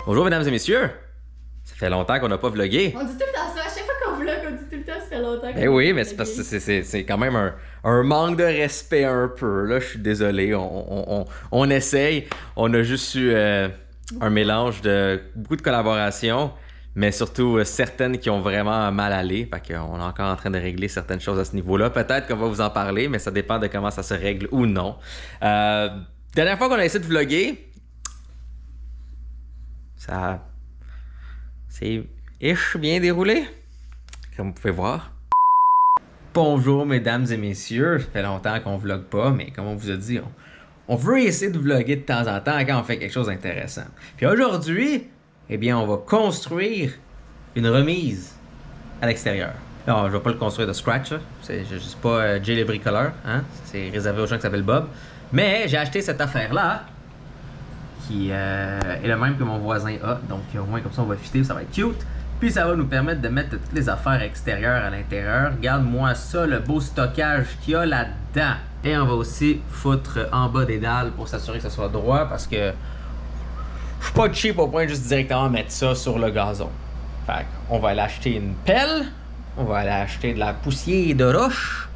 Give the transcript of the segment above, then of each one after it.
Bonjour mesdames et messieurs! Ça fait longtemps qu'on n'a pas vlogué. On dit tout le temps ça, à chaque fois qu'on vlog, on dit tout le temps ça fait longtemps. Ben oui, mais c'est parce que c'est quand même un manque de respect un peu. Là, je suis désolé, on essaye. On a juste eu un mélange de beaucoup de collaborations, mais surtout certaines qui ont vraiment mal allé. Fait qu'on est encore en train de régler certaines choses à ce niveau-là. Peut-être qu'on va vous en parler, mais ça dépend de comment ça se règle ou non. Dernière fois qu'on a essayé de vlogger, ça s'est bien déroulé, comme vous pouvez voir. Bonjour mesdames et messieurs, ça fait longtemps qu'on vlogue pas, mais comme on vous a dit, on veut essayer de vlogger de temps en temps quand on fait quelque chose d'intéressant. Puis aujourd'hui, eh bien on va construire une remise à l'extérieur. Non, je vais pas le construire de scratch, je suis pas Jay le bricoleur, hein? C'est réservé aux gens qui s'appellent Bob. Mais j'ai acheté cette affaire-là, qui est le même que mon voisin a, donc au moins comme ça on va fitter, ça va être cute. Puis ça va nous permettre de mettre toutes les affaires extérieures à l'intérieur. Regarde-moi ça, le beau stockage qu'il y a là-dedans. Et on va aussi foutre en bas des dalles pour s'assurer que ça soit droit, parce que je suis pas cheap au point de juste directement mettre ça sur le gazon. Fait qu'on va aller acheter une pelle, on va aller acheter de la poussière de roche,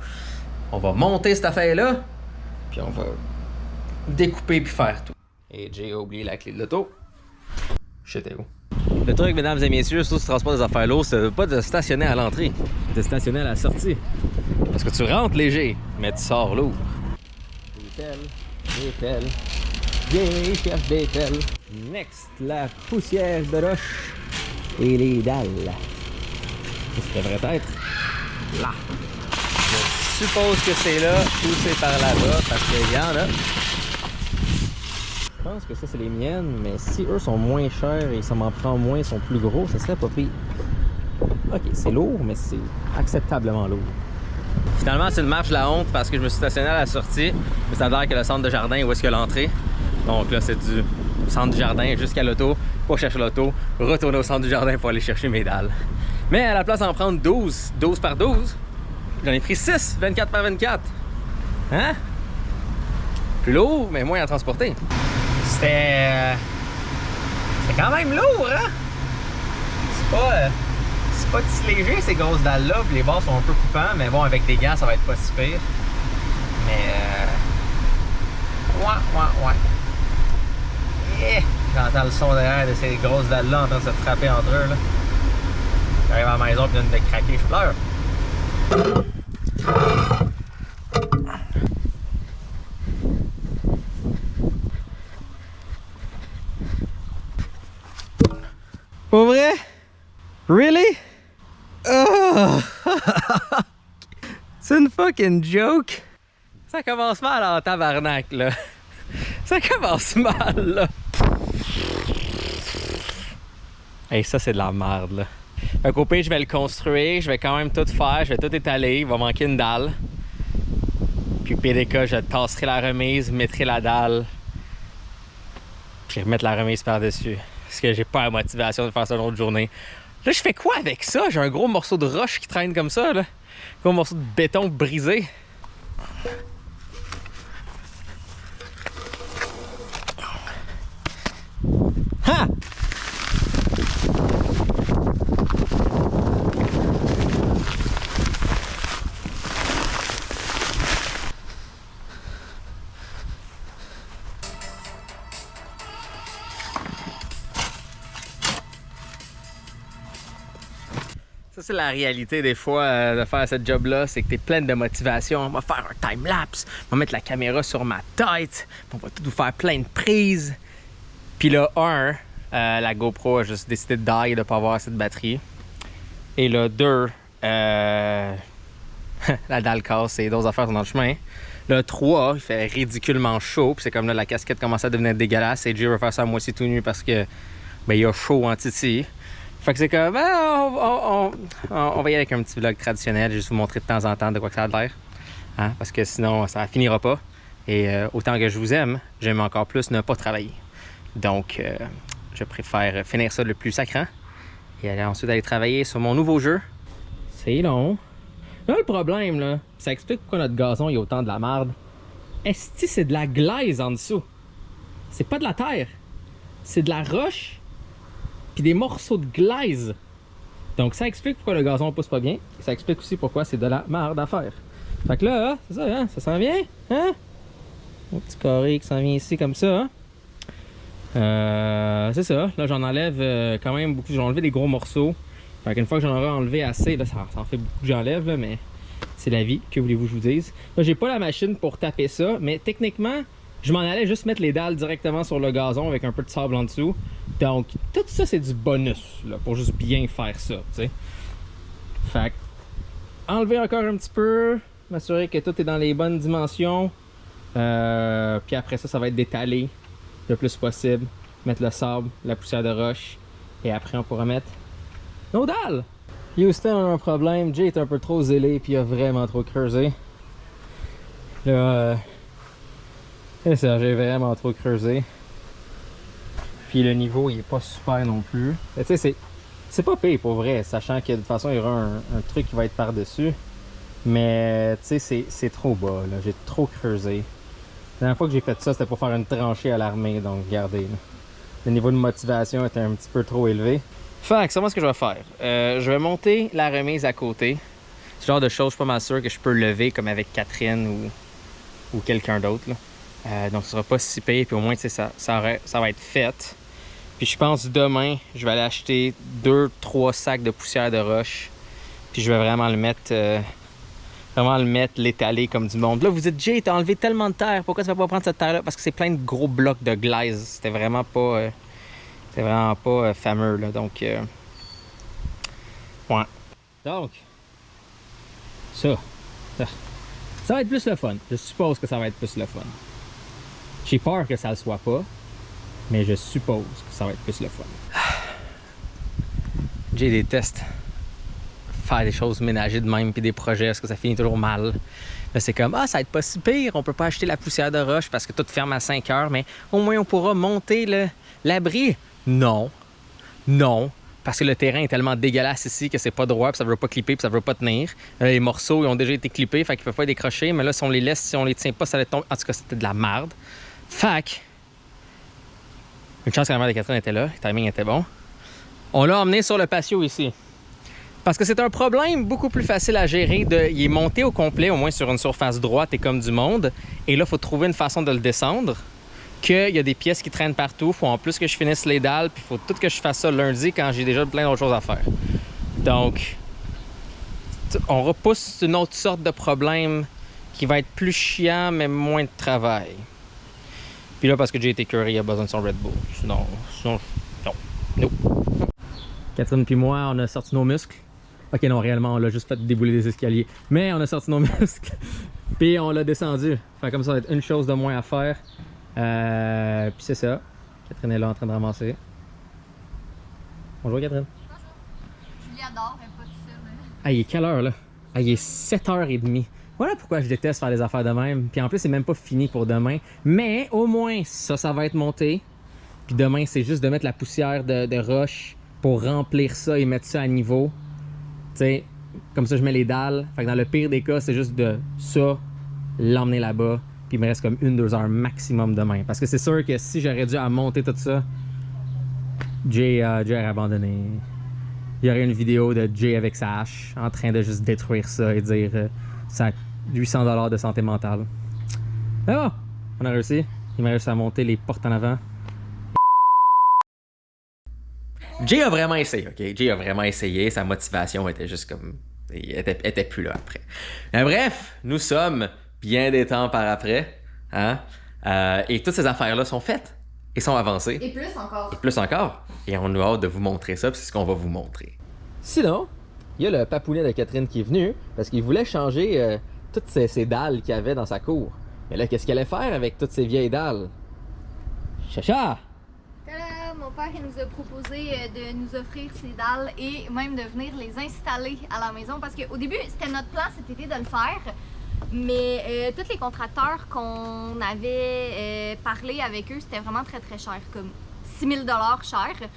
on va monter cette affaire-là, puis on va découper puis faire tout. Et Jay a oublié la clé de l'auto. J'étais où? Le truc, mesdames et messieurs, surtout si tu transportes des affaires lourdes, c'est pas de stationner à l'entrée, de stationner à la sortie. Parce que tu rentres léger, mais tu sors lourd. Des pelles, viens, cherche des pelles. Next, la poussière de roche et les dalles. Ça devrait être là. Je suppose que c'est là, ou c'est par là-bas, parce qu'il y en a. Je pense que ça c'est les miennes, mais si eux sont moins chers et ça m'en prend moins, sont plus gros, ça serait pas pire. Ok, c'est lourd, mais c'est acceptablement lourd. Finalement, c'est une marche de la honte parce que je me suis stationné à la sortie, mais ça a l'air que le centre de jardin est où est-ce que l'entrée. Donc là, c'est du centre du jardin jusqu'à l'auto, pour chercher l'auto, retourner au centre du jardin pour aller chercher mes dalles. Mais à la place d'en prendre 12 par 12, j'en ai pris 6, 24 par 24. Hein? Plus lourd, mais moins à transporter. C'est quand même lourd, hein? C'est pas si léger ces grosses dalles-là, puis les bords sont un peu coupants, mais bon, avec des gants, ça va être pas si pire. Mais ouais. Yeah. J'entends le son derrière de ces grosses dalles-là en train de se frapper entre eux, là. J'arrive à la maison, puis viens de craquer, je pleure. Pour vrai? Really? Oh! C'est une fucking joke! Ça commence mal en tabarnak, là. Ça commence mal, là. Hey, ça, c'est de la merde, là. Fait qu'au pire, je vais le construire, je vais quand même tout faire, je vais tout étaler, il va manquer une dalle. Puis PDK, je tasserai la remise, mettrai la dalle, puis remettre la remise par-dessus. Parce que j'ai pas la motivation de faire ça une autre journée. Là, je fais quoi avec ça? J'ai un gros morceau de roche qui traîne comme ça, là. Un gros morceau de béton brisé. Ha! Ça, c'est la réalité des fois de faire ce job-là, c'est que t'es pleine de motivation. On va faire un time-lapse, on va mettre la caméra sur ma tête, on va tout vous faire plein de prises. Puis là, la GoPro a juste décidé de die et de ne pas avoir assez de batterie. Et là, 2, la dalle casse et d'autres affaires sont dans le chemin. Là, 3, il fait ridiculement chaud, puis c'est comme là, la casquette commence à devenir dégueulasse. Et Jay veut faire ça à moitié tout nu parce que il y a chaud en titi. Fait que c'est comme, on va y aller avec un petit vlog traditionnel, juste vous montrer de temps en temps de quoi que ça a l'air. Hein? Parce que sinon, ça finira pas. Et autant que je vous aime, j'aime encore plus ne pas travailler. Donc, je préfère finir ça le plus sacrant et ensuite aller travailler sur mon nouveau jeu. C'est long. Là, le problème, là, ça explique pourquoi notre gazon il y a autant de la merde. Est-ce que c'est de la glaise en dessous? C'est pas de la terre. C'est de la roche puis des morceaux de glaise. Donc ça explique pourquoi le gazon pousse pas bien. Ça explique aussi pourquoi c'est de la merde à faire. Fait que là, c'est ça, hein? Ça s'en vient, hein? Un petit carré qui s'en vient ici comme ça, hein? C'est ça, là j'en enlève quand même beaucoup. J'ai enlevé des gros morceaux. Fait qu'une fois que j'en aurai enlevé assez, là ça en fait beaucoup que j'enlève, là, mais c'est la vie, que voulez-vous que je vous dise. Là j'ai pas la machine pour taper ça, mais techniquement, je m'en allais juste mettre les dalles directement sur le gazon avec un peu de sable en dessous. Donc tout ça c'est du bonus, là, pour juste bien faire ça, tu sais. Fait que, enlever encore un petit peu, m'assurer que tout est dans les bonnes dimensions. Puis après ça, ça va être d'étaler le plus possible, mettre le sable, la poussière de roche, et après on pourra mettre nos dalles. Houston a un problème, Jay est un peu trop zélé puis il a vraiment trop creusé. Là, c'est ça, j'ai vraiment trop creusé. Puis le niveau il est pas super non plus. Tu sais, c'est pas pire pour vrai, sachant que de toute façon il y aura un truc qui va être par-dessus. Mais tu sais, c'est trop bas, là, j'ai trop creusé. La dernière fois que j'ai fait ça, c'était pour faire une tranchée à l'armée, donc regardez. Là. Le niveau de motivation était un petit peu trop élevé. Fait que c'est moi ce que je vais faire. Je vais monter la remise à côté. Ce genre de choses, je suis pas mal sûr que je peux lever comme avec Catherine ou quelqu'un d'autre. Donc ce sera pas si pire, puis au moins ça va être fait. Puis je pense demain, je vais aller acheter 2-3 sacs de poussière de roche. Puis je vais vraiment le mettre... l'étaler comme du monde. Là, vous dites, Jay, t'as enlevé tellement de terre, pourquoi tu vas pas prendre cette terre-là? Parce que c'est plein de gros blocs de glaise. C'était vraiment pas fameux, là. Donc, ouais. Donc, ça va être plus le fun. Je suppose que ça va être plus le fun. J'ai peur que ça le soit pas, mais je suppose que ça va être plus le fun. Jay déteste faire des choses ménagées de même puis des projets parce que ça finit toujours mal. Là c'est comme ça va être pas si pire, on peut pas acheter la poussière de roche parce que tout ferme à 5 heures, mais au moins on pourra monter l'abri. Non, parce que le terrain est tellement dégueulasse ici que c'est pas droit, puis ça veut pas clipper, puis ça veut pas tenir. Les morceaux ils ont déjà été clippés, fait qu'ils peuvent pas décrocher, mais là si on les laisse, si on les tient pas, ça va tomber. En tout cas c'était de la merde. Fait une chance que la mère de Catherine était là, le timing était bon. On l'a emmené sur le patio ici. Parce que c'est un problème beaucoup plus facile à gérer. Il est monté au complet, au moins sur une surface droite et comme du monde. Et là, il faut trouver une façon de le descendre. Qu'il y a des pièces qui traînent partout. Il faut en plus que je finisse les dalles. Puis il faut tout que je fasse ça lundi quand j'ai déjà plein d'autres choses à faire. Donc, on repousse une autre sorte de problème qui va être plus chiant, mais moins de travail. Puis là, parce que j'ai été curé, il a besoin de son Red Bull. Sinon, non. Catherine puis moi, on a sorti nos muscles. Ok, non, réellement, on l'a juste fait débouler des escaliers. Mais on a sorti nos muscles. Puis on l'a descendu. Fait comme ça va être une chose de moins à faire. Puis c'est ça. Catherine est là en train de ramasser. Bonjour Catherine. Bonjour. Julie adore, elle est pas toute seule. Ah, il est quelle heure là? Ah, il est 7h30. Voilà pourquoi je déteste faire des affaires de même. Puis en plus, c'est même pas fini pour demain. Mais au moins, ça va être monté. Puis demain, c'est juste de mettre la poussière de roche pour remplir ça et mettre ça à niveau. Tu sais, comme ça, je mets les dalles. Fait que dans le pire des cas, c'est juste de ça, l'emmener là-bas. Puis il me reste comme 1-2 heures maximum demain. Parce que c'est sûr que si j'aurais dû à monter tout ça, Jay aurait abandonné. Il y aurait une vidéo de Jay avec sa hache en train de juste détruire ça et dire ça a 800$ de santé mentale. Mais bon, on a réussi. Il m'a réussi à monter les portes en avant. Jay a vraiment essayé, ok? Jay a vraiment essayé. Sa motivation était juste comme... Elle était plus là après. Mais bref, nous sommes bien des temps par après. Hein? Et toutes ces affaires-là sont faites. Et sont avancées. Et plus encore. Et plus encore. Et on a hâte de vous montrer ça, puis c'est ce qu'on va vous montrer. Sinon, il y a le papounet de Catherine qui est venu parce qu'il voulait changer toutes ces dalles qu'il y avait dans sa cour. Mais là, qu'est-ce qu'elle allait faire avec toutes ces vieilles dalles? Chacha! Tada! Mon père il nous a proposé de nous offrir ces dalles et même de venir les installer à la maison parce qu'au début, c'était notre plan cet été de le faire. Mais tous les contracteurs qu'on avait parlé avec eux, c'était vraiment très très cher, comme 6 000 $ cher.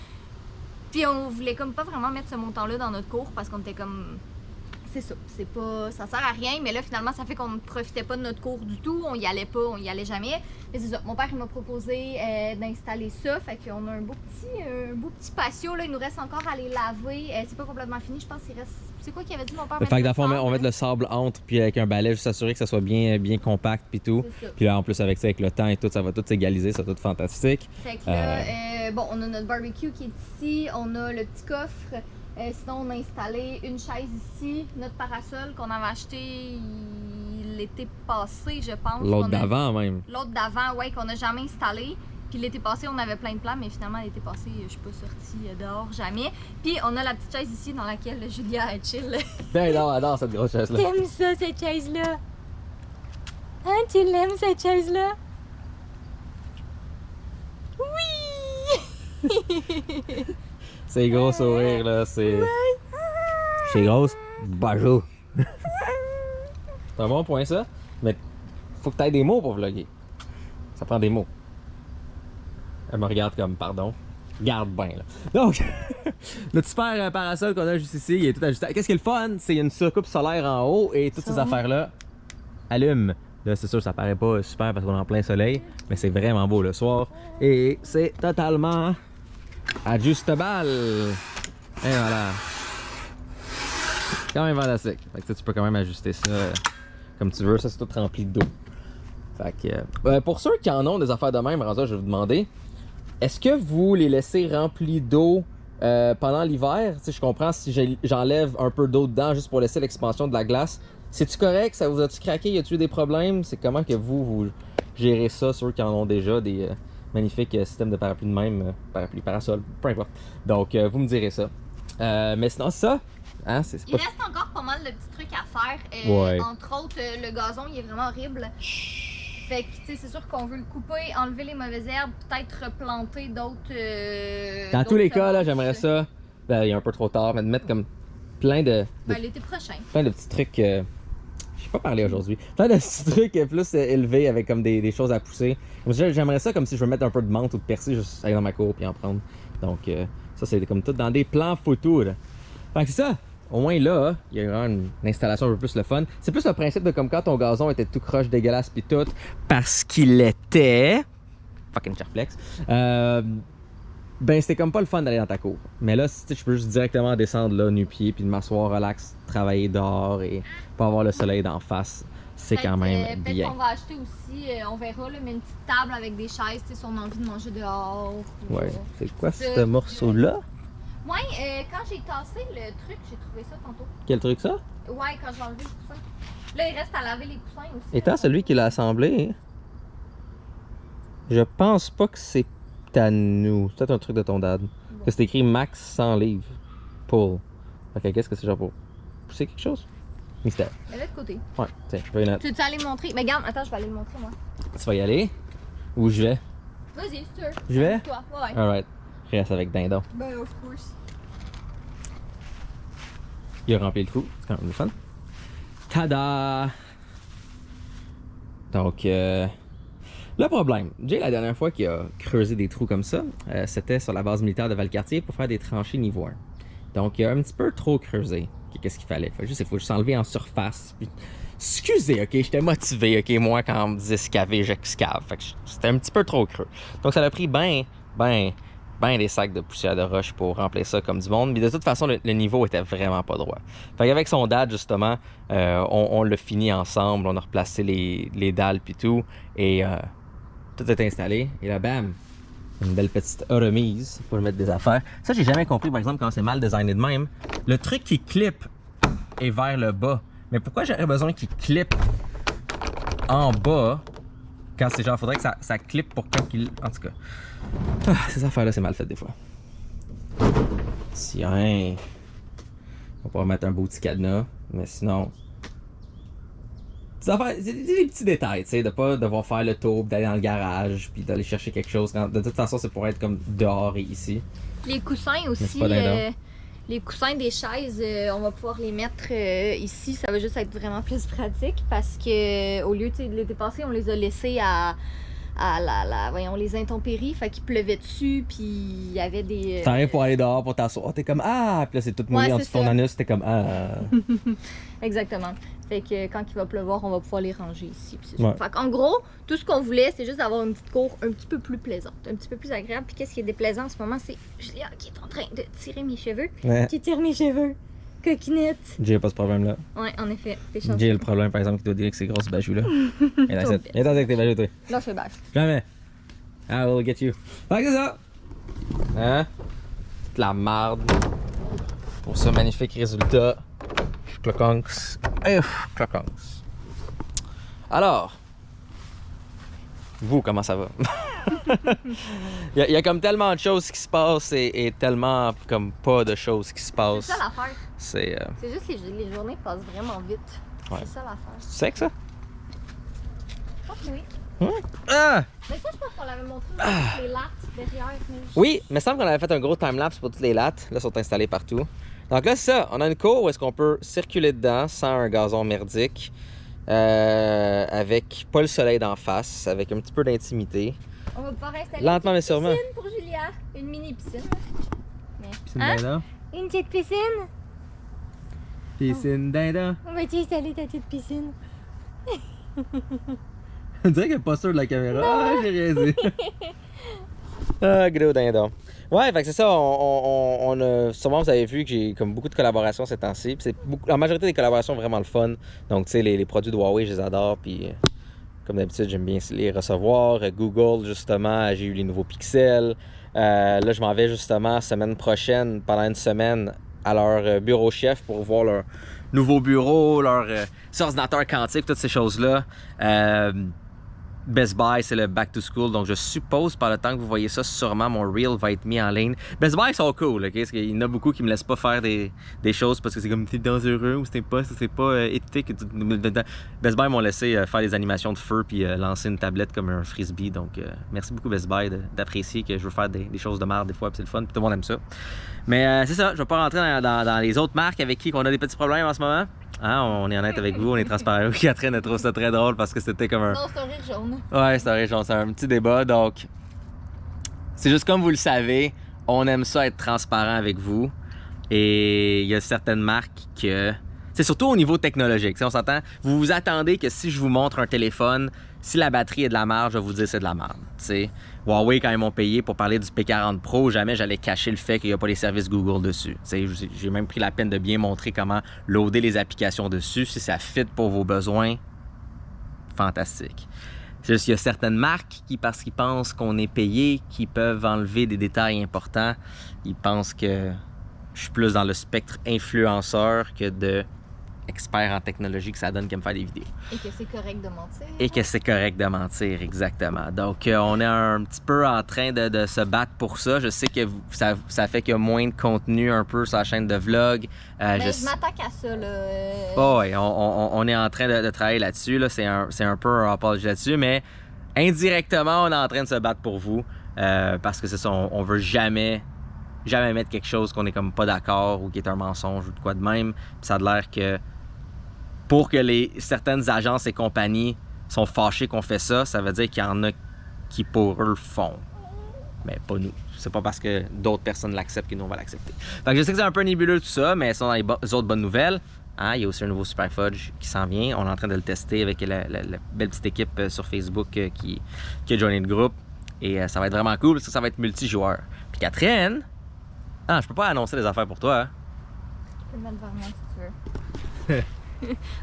Puis on voulait comme pas vraiment mettre ce montant-là dans notre cours parce qu'on était comme... c'est ça. Ça sert à rien, mais là, finalement, ça fait qu'on ne profitait pas de notre cours du tout. On y allait pas, on y allait jamais. Mais c'est ça. Mon père, il m'a proposé d'installer ça. Fait qu'on a un beau petit patio. Là. Il nous reste encore à les laver. C'est pas complètement fini. Je pense qu'il reste. C'est quoi qu'il avait dit, mon père? Fait que dans le fond, on va mettre le sable entre, puis avec un balai, juste s'assurer que ça soit bien compact, puis tout. Puis là, en plus, avec ça, avec le temps et tout, ça va tout s'égaliser. Ça va tout fantastique. Fait que là, bon, on a notre barbecue qui est ici. On a le petit coffre. Sinon, on a installé une chaise ici, notre parasol qu'on avait acheté l'été passé, je pense. L'autre d'avant, même. L'autre d'avant, oui, qu'on n'a jamais installé. Puis l'été passé, on avait plein de plans, mais finalement, l'été passé, je suis pas sortie dehors, jamais. Puis on a la petite chaise ici dans laquelle Julia est chill. Ben non, adore cette grosse chaise-là. T'aimes ça, cette chaise-là? Hein, tu l'aimes, cette chaise-là? Oui! C'est gros sourire, là, c'est grosse. Bonjour. C'est un bon point, ça. Mais faut que tu aies des mots pour vlogger. Ça prend des mots. Elle me regarde comme, pardon. Garde bien, là. Donc, notre super parasol qu'on a juste ici, il est tout ajusté. Qu'est-ce qui est le fun? C'est une surcoupe solaire en haut et toutes ces affaires-là allument. Là, c'est sûr, ça paraît pas super parce qu'on est en plein soleil, mais c'est vraiment beau le soir. Et c'est totalement ajustable. Et voilà. C'est quand même fantastique. Fait que tu peux quand même ajuster ça comme tu veux. Ça, c'est tout rempli d'eau. Fait que, pour ceux qui en ont des affaires de même, je vais vous demander, est-ce que vous les laissez remplis d'eau pendant l'hiver? Tu sais, je comprends si j'enlève un peu d'eau dedans juste pour laisser l'expansion de la glace. C'est-tu correct? Ça vous a-tu craqué? Y a-tu eu des problèmes? C'est comment que vous gérez ça, ceux qui en ont déjà des magnifiques systèmes de parapluie de même, parapluie, parasol, peu importe. Donc, vous me direz ça. Mais sinon, ça, hein, c'est Il reste encore pas mal de petits trucs à faire. Ouais. Entre autres, le gazon, il est vraiment horrible. Fait que, tu sais, c'est sûr qu'on veut le couper, enlever les mauvaises herbes, peut-être replanter d'autres. Dans tous les cas, là, j'aimerais ça. Ben, il est un peu trop tard, mais de mettre comme plein de l'été prochain. Plein de petits trucs. Je sais pas parler aujourd'hui. Plein de petits trucs plus élevés avec comme des choses à pousser. J'aimerais ça comme si je veux mettre un peu de menthe ou de persil, juste aller dans ma cour puis en prendre. Donc, ça, c'est comme tout dans des plans photos. Là. Fait que c'est ça. Au moins là, il y a vraiment une installation un peu plus le fun. C'est plus le principe de comme quand ton gazon était tout croche, dégueulasse puis tout. Parce qu'il était. Fucking Charflex. Ben c'était comme pas le fun d'aller dans ta cour. Mais là, je peux juste directement descendre là, nu-pied, puis de m'asseoir, relax, travailler dehors et pas avoir le soleil d'en face. C'est quand même bien. Peut-être qu'on va acheter aussi, on verra, là, mais une petite table avec des chaises, si on a envie de manger dehors. Ouais. C'est quoi ce morceau-là? Ouais, quand j'ai tassé le truc, j'ai trouvé ça tantôt. Quel truc ça? Ouais, quand j'ai enlevé les coussins. Là, il reste à laver les coussins aussi. Étant celui qui l'a assemblé, je pense pas que c'est à nous. C'est peut-être un truc de ton dad. Bon. Que c'est écrit max 100 livres. Pull. Ok, qu'est-ce que c'est genre pour pousser quelque chose? Mystère. De l'autre côté. Ouais, tiens, je vais y aller. Tu veux aller me montrer? Mais regarde, attends, je vais aller le montrer moi. Tu vas y aller? Où je vais? Vas-y, si tu veux. Je vais? Toi, ouais. Alright. Reste avec Dindon. Ben, of course. Il a rempli le trou. C'est quand même le fun. Tada! Donc, le problème, Jay, la dernière fois qu'il a creusé des trous comme ça, c'était sur la base militaire de Valcartier pour faire des tranchées niveau 1. Donc, il a un petit peu trop creusé. Qu'est-ce qu'il fallait? Il faut juste enlever en surface. Puis... Excusez, ok, j'étais motivé, ok, moi quand on me disait scaver, j'excave. Fait que c'était un petit peu trop creux. Donc, ça a pris ben des sacs de poussière de roche pour remplir ça comme du monde. Mais de toute façon, le niveau était vraiment pas droit. Fait qu'avec son dad, justement, on l'a fini ensemble. On a replacé les dalles puis tout. Et tout est installé. Et là, bam! Une belle petite remise pour mettre des affaires. Ça, j'ai jamais compris, par exemple, quand c'est mal designé de même. Le truc qui clip est vers le bas. Mais pourquoi j'aurais besoin qu'il clip en bas quand c'est genre, faudrait que ça clip pour quand il... En tout cas, ces affaires-là, c'est mal fait des fois. Tiens, on va pouvoir mettre un beau petit cadenas, mais sinon... C'est des petits détails, tu sais, de pas devoir faire le tour, d'aller dans le garage, puis d'aller chercher quelque chose. De toute façon, c'est pour être comme dehors et ici. Les coussins aussi, les coussins des chaises, on va pouvoir les mettre ici. Ça va juste être vraiment plus pratique parce que au lieu, tu sais, de l'été passé, on les a laissés à voyons, les intempéries, fait qu'il pleuvait dessus, puis il y avait des... T'arrives pour aller dehors pour t'asseoir, t'es comme ah, puis là c'est tout mouillé en dessous de ton anus, t'es comme ah. Exactement. Fait que quand il va pleuvoir, on va pouvoir les ranger ici. Puis Ouais. Fait qu'en gros, tout ce qu'on voulait, c'est juste d'avoir une petite cour un petit peu plus plaisante, un petit peu plus agréable. Puis qu'est-ce qui est déplaisant en ce moment, c'est Julia qui est en train de tirer mes cheveux. Ouais. Qui tire mes cheveux. Coquinette. J'ai pas ce problème là. Ouais, en effet. T'es chanceux. J'ai le problème par exemple qui doit dire que ces grosses bajous là. Viens avec tes bajous toi. Là, je fais bâche. Jamais. I will get you. Fait que c'est ça. Hein? Toute la marde. Pour ce magnifique résultat. Cloconks. Cloconks. Alors. Vous, comment ça va? il y a comme tellement de choses qui se passent et tellement comme pas de choses qui se passent. C'est ça l'affaire. C'est juste les journées passent vraiment vite. Ouais. C'est ça l'affaire. Tu sais que ça? Je pense que oui. Ah! Mais ça, je pense qu'on l'avait montré dans les lattes derrière. Oui, mais il me semble qu'on avait fait un gros timelapse pour toutes les lattes. Là, sont installées partout. Donc là, c'est ça. On a une cour où est-ce qu'on peut circuler dedans sans un gazon merdique. Avec pas le soleil d'en face, avec un petit peu d'intimité. On va pouvoir installer Lentement, une mais petite sûrement. piscine pour Julia. Une mini piscine. Mais... Piscine Hein? dindon. Une petite piscine? Piscine dindon. On va installer ta petite piscine. On dirait qu'elle est pas sûre de la caméra. Ah, j'ai rien dit. Ah, gros dindon. Ouais, fait que c'est ça. On a, sûrement, vous avez vu que j'ai comme beaucoup de collaborations ces temps-ci. Puis la majorité des collaborations vraiment le fun. Donc, tu sais, les produits de Huawei, je les adore. Puis, comme d'habitude, j'aime bien les recevoir. Google, justement, j'ai eu les nouveaux Pixels. Là, je m'en vais justement semaine prochaine, pendant une semaine, à leur bureau chef pour voir leur nouveau bureau, leur ordinateur quantique, toutes ces choses-là. Best Buy, c'est le back to school, donc je suppose par le temps que vous voyez ça, sûrement mon reel va être mis en ligne. Best Buy sont cool, ok? Parce qu'il y en a beaucoup qui me laissent pas faire des choses parce que c'est comme c'est dangereux ou c'est pas éthique. Best Buy m'ont laissé faire des animations de feu puis lancer une tablette comme un frisbee, donc merci beaucoup Best Buy d'apprécier que je veux faire des choses de merde des fois, puis c'est le fun, puis tout le monde aime ça. Mais c'est ça, je vais pas rentrer dans les autres marques avec qui on a des petits problèmes en ce moment. Hein, on est honnête avec vous, on est transparent. Catherine a trouvé ça très drôle parce que c'était comme un... Non, c'est un rire jaune. Ouais, c'est un rire jaune, c'est un petit débat. Donc, c'est juste comme vous le savez, on aime ça être transparent avec vous. Et il y a certaines marques que... C'est surtout au niveau technologique, on s'entend. Vous vous attendez que si je vous montre un téléphone, si la batterie est de la merde, je vais vous dire c'est de la merde. T'sais. Huawei, quand ils m'ont payé pour parler du P40 Pro, jamais j'allais cacher le fait qu'il n'y a pas les services Google dessus. J'ai même pris la peine de bien montrer comment loader les applications dessus. Si ça fit pour vos besoins, fantastique. C'est juste qu'il y a certaines marques qui, parce qu'ils pensent qu'on est payé, qui peuvent enlever des détails importants. Ils pensent que je suis plus dans le spectre influenceur que de expert en technologie que ça donne qu'à me faire des vidéos. Et que c'est correct de mentir. Et que c'est correct de mentir, exactement. Donc, on est un petit peu en train de se battre pour ça. Je sais que ça fait qu'il y a moins de contenu un peu sur la chaîne de vlog. Mais je m'attaque à ça, là. Oh, ouais, on est en train de travailler là-dessus. Là. C'est un peu un apologie là-dessus, mais indirectement, on est en train de se battre pour vous. Parce que c'est ça, on veut jamais mettre quelque chose qu'on est comme pas d'accord ou qui est un mensonge ou de quoi de même. Puis ça a l'air que pour que certaines agences et compagnies sont fâchées qu'on fait ça, ça veut dire qu'il y en a qui pour eux le font. Mais pas nous. C'est pas parce que d'autres personnes l'acceptent que nous on va l'accepter. Fait que je sais que c'est un peu nébuleux tout ça, mais sinon dans les autres bonnes nouvelles, hein, il y a aussi un nouveau Super Fudge qui s'en vient. On est en train de le tester avec la belle petite équipe sur Facebook qui a joiné le groupe. Et ça va être vraiment cool parce que ça va être multijoueur. Puis Catherine, je peux pas annoncer des affaires pour toi. Hein? Tu peux le mettre vers moi si tu veux.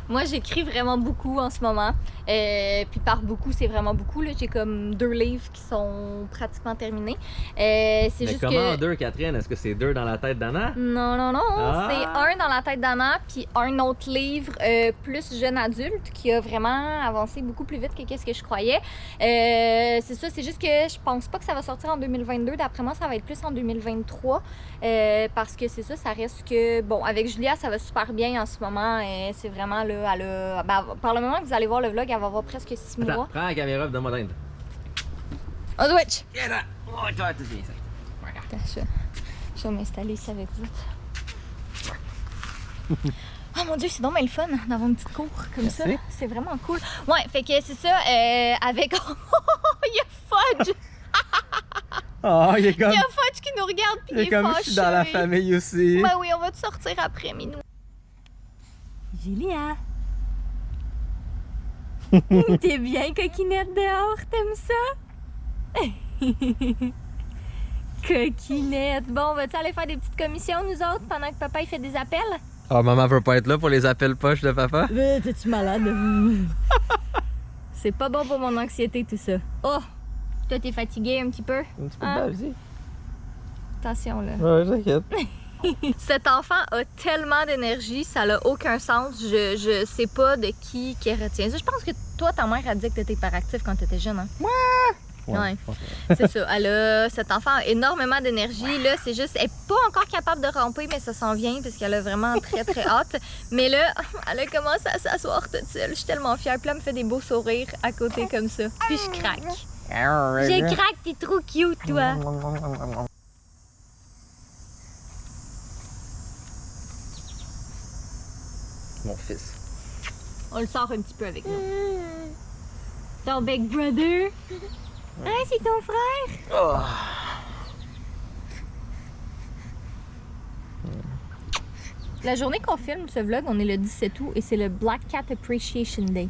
Moi, j'écris vraiment beaucoup en ce moment. Puis par beaucoup, c'est vraiment beaucoup. J'ai comme 2 livres qui sont pratiquement terminés. C'est juste comment que... 2, Catherine? Est-ce que c'est 2 dans la tête d'Anna? Non. Ah! C'est un dans la tête d'Anna, puis un autre livre plus jeune adulte qui a vraiment avancé beaucoup plus vite que qu'est-ce que je croyais. C'est ça, c'est juste que je pense pas que ça va sortir en 2022. D'après moi, ça va être plus en 2023. Parce que c'est ça, ça reste que... Bon, avec Julia, ça va super bien en ce moment. C'est vraiment là, par le moment que vous allez voir le vlog, elle va avoir presque 6 mois. Attends, prends la caméra et donne-moi d'Inde. On switch! Oh, toi, tout bien ça. Attends, je vais m'installer ici avec vous. Oh mon Dieu, c'est donc bien le fun d'avoir une petite cour comme ça. C'est vraiment cool. Ouais, fait que c'est ça, avec... Il a Fudge! Oh, il est comme... Il y a Fudge qui nous regarde puis il est comme je suis dans la fâché. famille aussi. Ben oui, on va te sortir après, Minou. Julia! T'es bien coquinette dehors, t'aimes ça? Coquinette! Bon, vas-tu aller faire des petites commissions, nous autres, pendant que papa il fait des appels? Oh, maman veut pas être là pour les appels poches de papa? T'es-tu malade? C'est pas bon pour mon anxiété, tout ça. Oh! Toi, t'es fatigué un petit peu? Un petit peu Hein? de Attention, là. Ouais, j'inquiète. Cet enfant a tellement d'énergie, ça n'a aucun sens. Je sais pas de qui retient ça. Je pense que toi, ta mère a dit que t'étais hyperactif quand t'étais jeune, hein? Ouais. C'est ça. Cet enfant a énormément d'énergie. Là, c'est juste, elle n'est pas encore capable de ramper, mais ça s'en vient parce qu'elle a vraiment très, très hâte. Mais là, elle a commencé à s'asseoir toute seule. Je suis tellement fière. Puis là, elle me fait des beaux sourires à côté comme ça. Puis je craque. Je craque, t'es trop cute, toi. Mon fils. On le sort un petit peu avec nous. Ton big brother. Ah, c'est ton frère. Oh. La journée qu'on filme ce vlog, on est le 17 août et c'est le Black Cat Appreciation Day.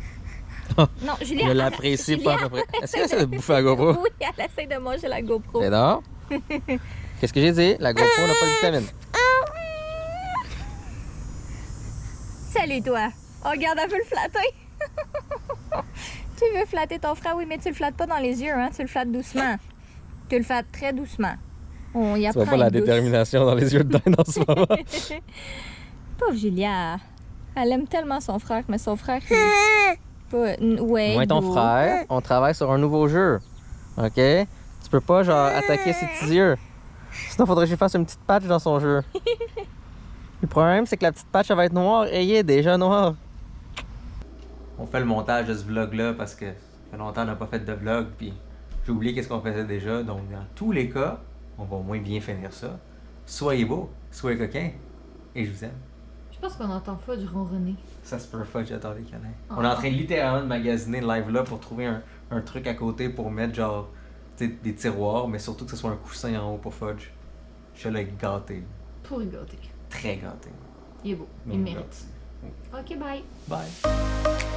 Non, Julia. Je l'apprécie pas à peu près. Est-ce qu'elle essaie de bouffer la GoPro? Oui, elle essaie de manger la GoPro. Mais non. Qu'est-ce que j'ai dit? La GoPro n'a pas de vitamine. Salut toi. Oh, regarde, elle veut le flatter. Tu veux flatter ton frère, oui, mais tu le flattes pas dans les yeux, hein? Tu le flattes doucement. Tu le flattes très doucement. On y Tu apprend. vois pas la à être douce. détermination dans les yeux de dinde en ce moment. Pauvre Julia. Elle aime tellement son frère, mais son frère. Ouais. Moi et ton beau. frère, on travaille sur un nouveau jeu. OK? Tu peux pas, genre, attaquer ses petits yeux. Sinon, faudrait que je fasse une petite patch dans son jeu. Le problème, c'est que la petite patch, elle va être noire et il est déjà noir. On fait le montage de ce vlog-là parce que ça fait longtemps qu'on n'a pas fait de vlog, puis j'ai oublié qu'est-ce qu'on faisait déjà. Donc, dans tous les cas, on va au moins bien finir ça. Soyez beaux, soyez coquins, et je vous aime. Je pense qu'on entend Fudge ronronner. Ça se peut pas, j'adore les câlins. On est en train littéralement de magasiner le live là pour trouver un truc à côté pour mettre genre tu sais, des tiroirs, mais surtout que ce soit un coussin en haut pour Fudge. Je l'ai gâté. Pour rigoler. Très gâté. Il est beau. Mais Il mérite. gâté. Ok, bye. Bye.